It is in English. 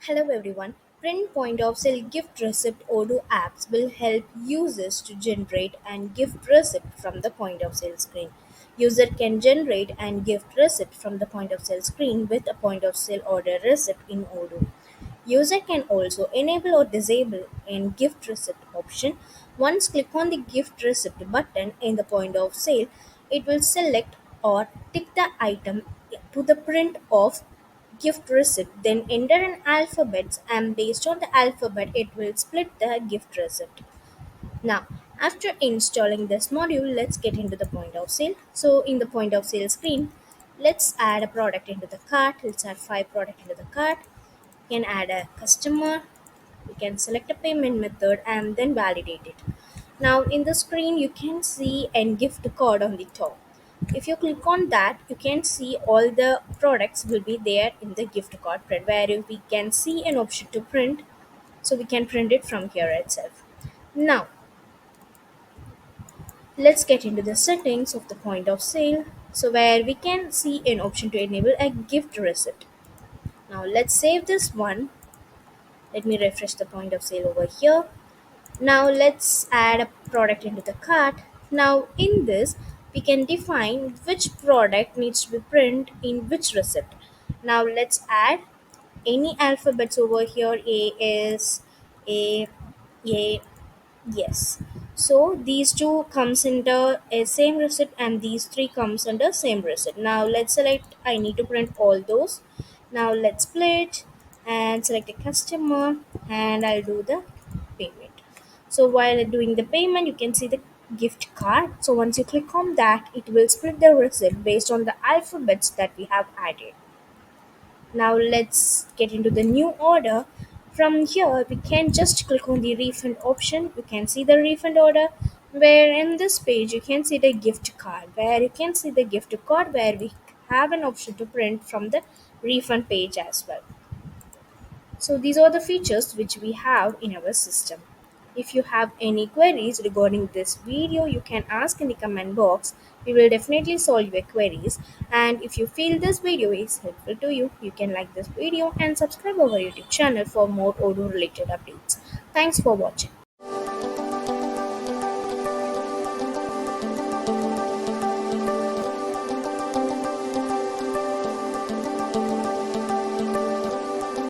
Hello everyone. Print point of sale gift receipt Odoo apps will help users to generate and gift receipt from the point of sale screen. User can generate and gift receipt from the point of sale screen with a point of sale order receipt in Odoo. User can also enable or disable a gift receipt option. Once click on the gift receipt button in the point of sale, it will select or tick the item to the print of gift receipt, then enter an alphabet and based on the alphabet it will split the gift receipt. Now after installing this module, let's get into the point of sale. So in the point of sale screen, let's add a product into the cart. Let's add 5 product into the cart. We can add a customer. We can select a payment method and then validate it. Now in the screen you can see a gift card on the top. If you click on that, you can see all the products will be there in the gift card print, where we can see an option to print, so we can print it from here itself. Now let's get into the settings of the point of sale, so where we can see an option to enable a gift receipt. Now let's save this one. Let me refresh the point of sale over here. Now let's add a product into the cart. Now in this, we can define which product needs to be printed in which receipt. Now let's add any alphabets over here. A is A, yes. So these two comes under a same receipt and these three comes under same receipt. Now let's select, I need to print all those. Now let's split and select a customer and I'll do the payment. So while doing the payment, you can see the gift card. So once you click on that, it will split the receipt based on the alphabets that we have added. Now let's get into the new order. From here, we can just click on the refund option. You can see the refund order, where in this page you can see the gift card, where you can see the gift card where we have an option to print from the refund page as well. So these are the features which we have in our system. If you have any queries regarding this video, you can ask in the comment box. We will definitely solve your queries. And if you feel this video is helpful to you, you can like this video and subscribe our YouTube channel for more Odoo related updates. Thanks for watching.